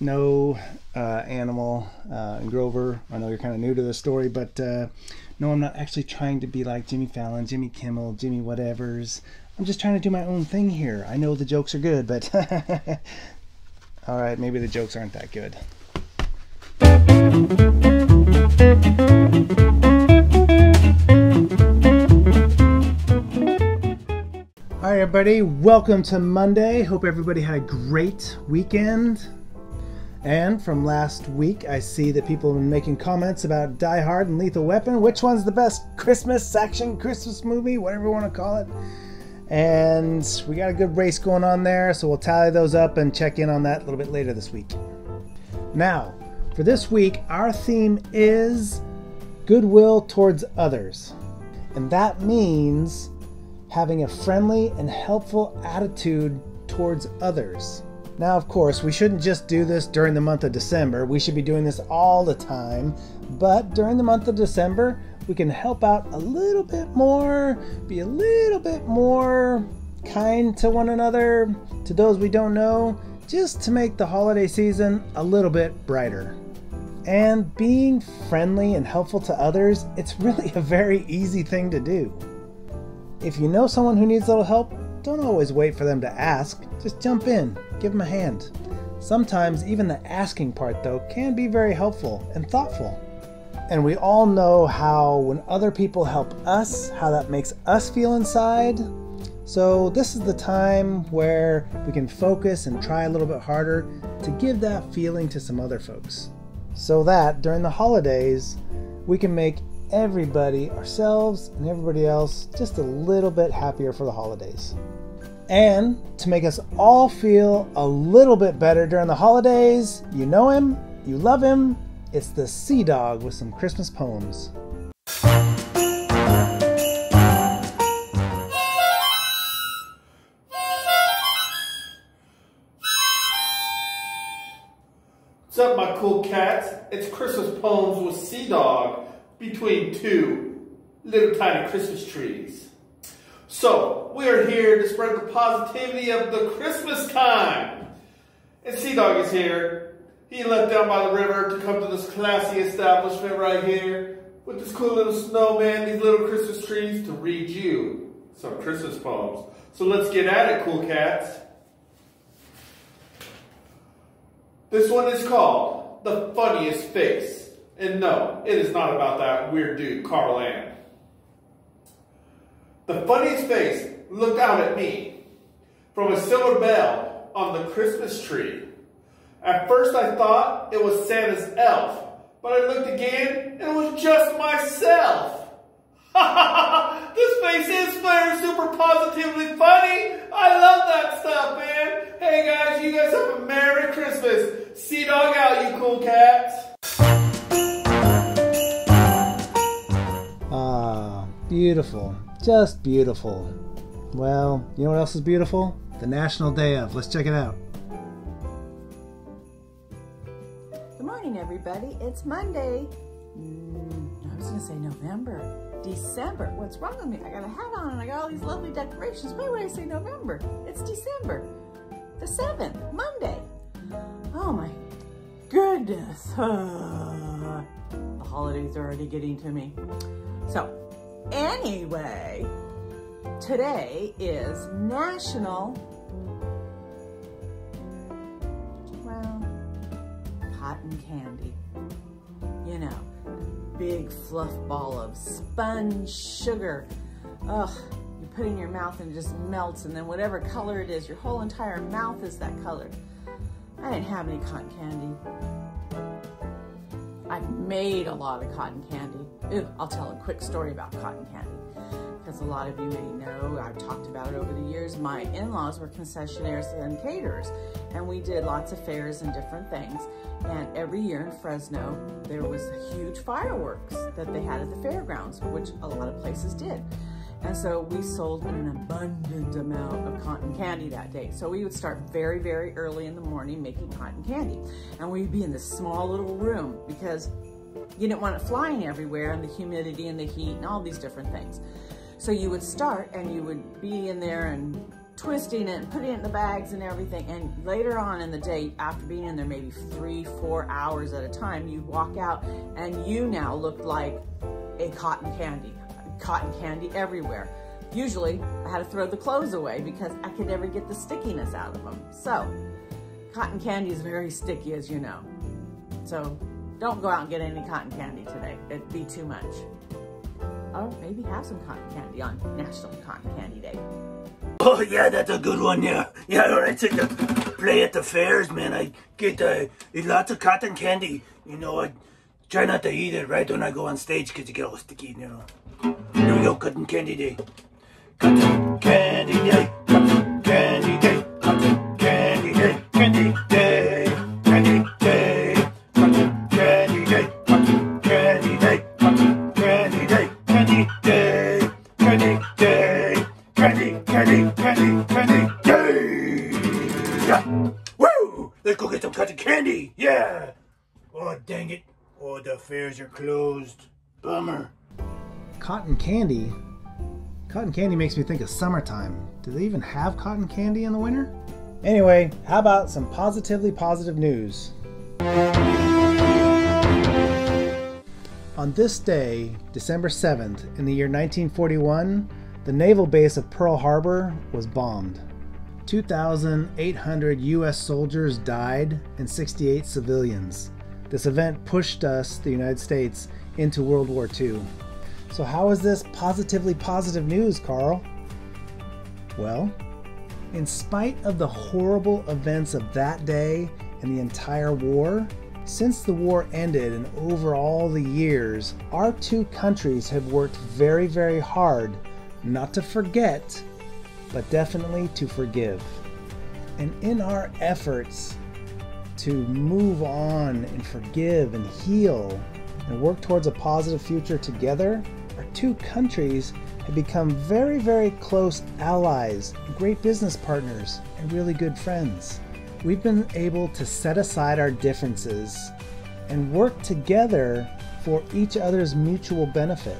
no animal. And Grover, I know you're kind of new to the story, but no, I'm not actually trying to be like Jimmy Fallon, Jimmy Kimmel, Jimmy whatevers. I'm just trying to do my own thing here. I know the jokes are good, but all right, maybe the jokes aren't that good. All right, everybody, welcome to Monday. Hope everybody had a great weekend. And from last week, I see that people have been making comments about Die Hard and Lethal Weapon. Which one's the best Christmas action, Christmas movie, whatever you want to call it. And we got a good race going on there, so we'll tally those up and check in on that a little bit later this week. Now, for this week, our theme is goodwill towards others. And that means having a friendly and helpful attitude towards others. Now, of course, we shouldn't just do this during the month of December. We should be doing this all the time. But during the month of December, we can help out a little bit more, be a little bit more kind to one another, to those we don't know, just to make the holiday season a little bit brighter. And being friendly and helpful to others, it's really a very easy thing to do. If you know someone who needs a little help, don't always wait for them to ask. Just jump in, give them a hand. Sometimes even the asking part, though, can be very helpful and thoughtful. And we all know how when other people help us, how that makes us feel inside. So this is the time where we can focus and try a little bit harder to give that feeling to some other folks. So that during the holidays, we can make everybody, ourselves and everybody else, just a little bit happier for the holidays. And to make us all feel a little bit better during the holidays, you know him, you love him, it's the Sea Dog with some Christmas poems. What's up, my cool cats? It's Christmas poems with Sea Dog between two little tiny Christmas trees. So, we are here to spread the positivity of the Christmas time. And Sea Dog is here. He left down by the river to come to this classy establishment right here with this cool little snowman, these little Christmas trees, to read you some Christmas poems. So let's get at it, cool cats. This one is called The Funniest Face. And no, it is not about that weird dude, Carl Ann. The funniest face looked out at me from a silver bell on the Christmas tree. At first I thought it was Santa's elf, but I looked again and it was just myself. This face is very super positively funny. I love that stuff, man. Hey guys, you guys have a Merry Christmas. Sea Dog out, you cool cats. Ah, beautiful. Just beautiful. Well, you know what else is beautiful? The National Day of. Let's check it out. Good morning, everybody. It's Monday. I was going to say November. December. What's wrong with me? I got a hat on and I got all these lovely decorations. Why would I say November? It's December. The 7th, Monday. Oh my goodness. The holidays are already getting to me. So, anyway, today is National, cotton candy. You know, big fluff ball of spun sugar. Ugh, you put it in your mouth and it just melts, and then whatever color it is, your whole entire mouth is that color. I didn't have any cotton candy. I've made a lot of cotton candy. Ooh, I'll tell a quick story about cotton candy, because a lot of you may know, I've talked about it over the years. My in-laws were concessionaires and caterers, and we did lots of fairs and different things. And every year in Fresno, there was huge fireworks that they had at the fairgrounds, which a lot of places did. And so we sold an abundant amount of cotton candy that day. So we would start very, very early in the morning making cotton candy. And we'd be in this small little room because you didn't want it flying everywhere, and the humidity and the heat and all these different things. So you would start and you would be in there and twisting it and putting it in the bags and everything. And later on in the day, after being in there maybe 3-4 hours at a time, you walk out and you now look like a cotton candy everywhere. Usually I had to throw the clothes away because I could never get the stickiness out of them. So cotton candy is very sticky, as you know. So don't go out and get any cotton candy today. It'd be too much. Or maybe have some cotton candy on National Cotton Candy Day. Oh yeah, that's a good one, yeah. Yeah, when I take the play at the fairs, man, I get eat lots of cotton candy. You know, I try not to eat it right when I go on stage because you get all sticky, you know. Here we go, cotton candy day. Cotton candy day, cotton candy day, cotton candy day, candy day, candy day, cotton candy day, cotton candy day, cotton candy day, candy day, candy day, candy, candy, candy, candy day. Yeah. Woo! Let's go get some cotton candy. Yeah. Oh dang it! Oh, the fairs are closed. Bummer. Cotton candy? Cotton candy makes me think of summertime. Do they even have cotton candy in the winter? Anyway, how about some positively positive news? On this day, December 7th, in the year 1941, the naval base of Pearl Harbor was bombed. 2,800 U.S. soldiers died and 68 civilians. This event pushed us, the United States, into World War II. So how is this positively positive news, Carl? Well, in spite of the horrible events of that day and the entire war, since the war ended and over all the years, our two countries have worked very, very hard not to forget, but definitely to forgive. And in our efforts to move on and forgive and heal and work towards a positive future together, our two countries have become very, very close allies, great business partners, and really good friends. We've been able to set aside our differences and work together for each other's mutual benefit.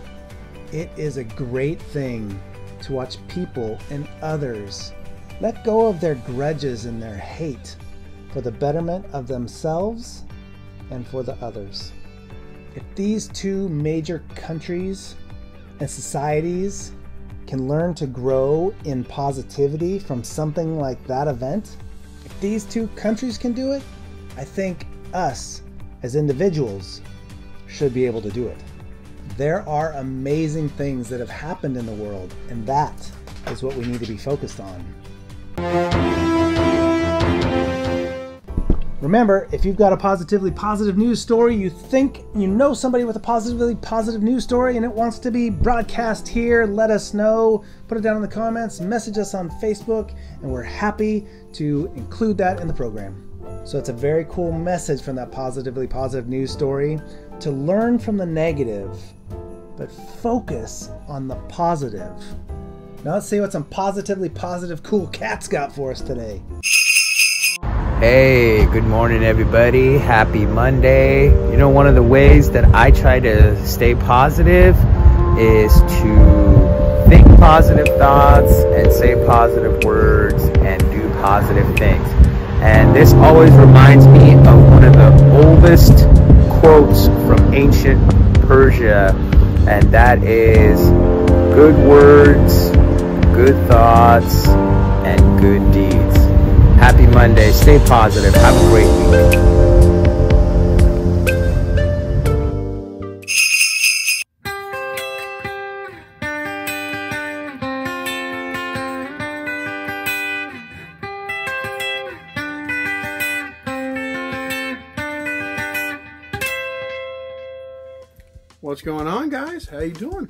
It is a great thing to watch people and others let go of their grudges and their hate for the betterment of themselves and for the others. If these two major countries and societies can learn to grow in positivity from something like that event, if these two countries can do it, I think us as individuals should be able to do it. There are amazing things that have happened in the world, and that is what we need to be focused on. Remember, if you've got a positively positive news story, you think you know somebody with a positively positive news story and it wants to be broadcast here, let us know. Put it down in the comments, message us on Facebook, and we're happy to include that in the program. So it's a very cool message from that positively positive news story, to learn from the negative, but focus on the positive. Now let's see what some positively positive cool cats got for us today. Hey, good morning everybody. Happy Monday. You know, one of the ways that I try to stay positive is to think positive thoughts and say positive words and do positive things. And this always reminds me of one of the oldest quotes from ancient Persia, and that is, good words, good thoughts, and good deeds. Happy Monday. Stay positive. Have a great week. What's going on, guys? How you doing?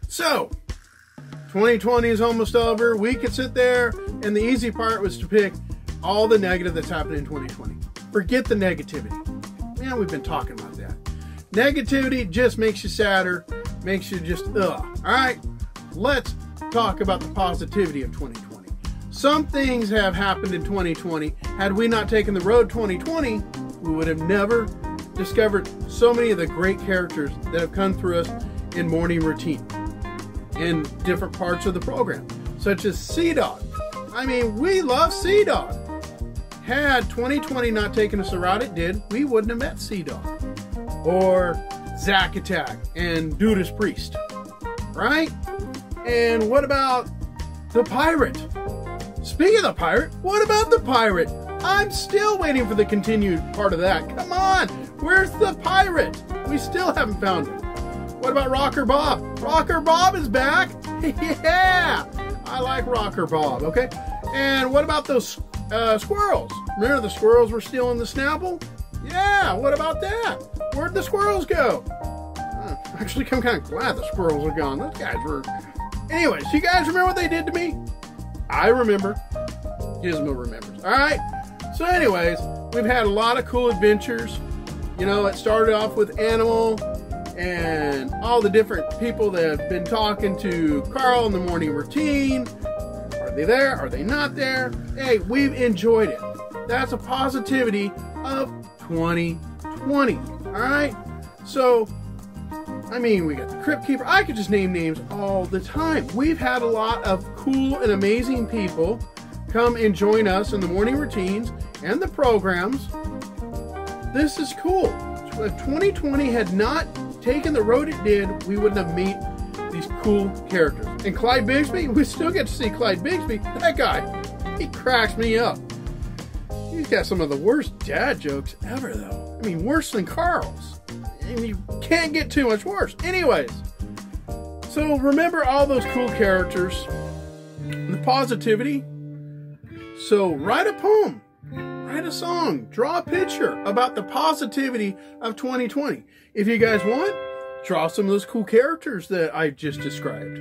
So, 2020 is almost over. We could sit there, and the easy part was to pick all the negative that's happened in 2020. Forget the negativity. Man, we've been talking about that. Negativity just makes you sadder, makes you just ugh. All right, let's talk about the positivity of 2020. Some things have happened in 2020. Had we not taken the road 2020, we would have never discovered so many of the great characters that have come through us in morning routine in different parts of the program, such as Sea Dog. I mean, we love Sea Dog. Had 2020 not taken us the route it did, we wouldn't have met Sea Dog. Or Zack Attack and Judas Priest. Right? And what about the Pirate? Speaking of the Pirate, what about the Pirate? I'm still waiting for the continued part of that. Come on! Where's the Pirate? We still haven't found him. What about Rocker Bob? Rocker Bob is back! Yeah! I like Rocker Bob, okay? And what about those squirrels? Remember the squirrels were stealing the Snapple? Yeah, what about that? Where'd the squirrels go? Actually, I'm kind of glad the squirrels are gone. Those guys were... Anyways, you guys remember what they did to me? I remember. Gizmo remembers. Alright? So anyways, we've had a lot of cool adventures. You know, it started off with Animal and all the different people that have been talking to Carl in the morning routine. Are they there? Are they not there? Hey, we've enjoyed it. That's a positivity of 2020. Alright? So, I mean, we got the Crypt Keeper. I could just name names all the time. We've had a lot of cool and amazing people come and join us in the morning routines and the programs. This is cool. If 2020 had not taken the road it did, we wouldn't have met these cool characters. And Clyde Bigsby, we still get to see Clyde Bigsby. That guy, he cracks me up. He's got some of the worst dad jokes ever, though. I mean, worse than Carl's. And you can't get too much worse. Anyways, so remember all those cool characters, the positivity. So write a poem, write a song, draw a picture about the positivity of 2020. If you guys want, draw some of those cool characters that I just described.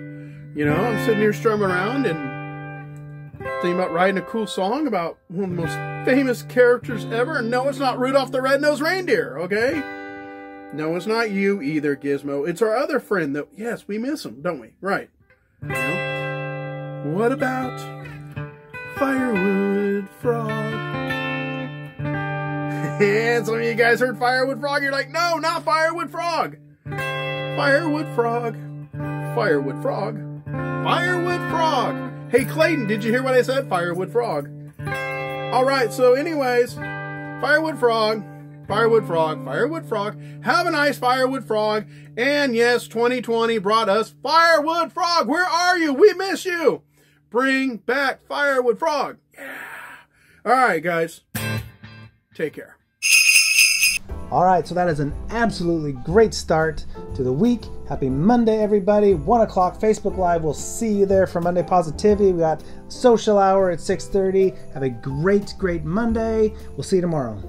You know, I'm sitting here strumming around and thinking about writing a cool song about one of the most famous characters ever. And no, it's not Rudolph the Red-Nosed Reindeer, okay? No, it's not you either, Gizmo. It's our other friend that, yes, we miss him, don't we? Right. You know? What about Firewood Frog? And some of you guys heard Firewood Frog. You're like, no, not Firewood Frog. Firewood Frog. Firewood Frog. Firewood Frog. Hey, Clayton, did you hear what I said? Firewood Frog. All right, so anyways, Firewood Frog. Firewood Frog, Firewood Frog. Have a nice Firewood Frog. And yes, 2020 brought us Firewood Frog. Where are you? We miss you. Bring back Firewood Frog. Yeah. All right, guys. Take care. All right, so that is an absolutely great start to the week. Happy Monday, everybody. 1 o'clock, Facebook Live. We'll see you there for Monday Positivity. We got social hour at 6:30. Have a great, great Monday. We'll see you tomorrow.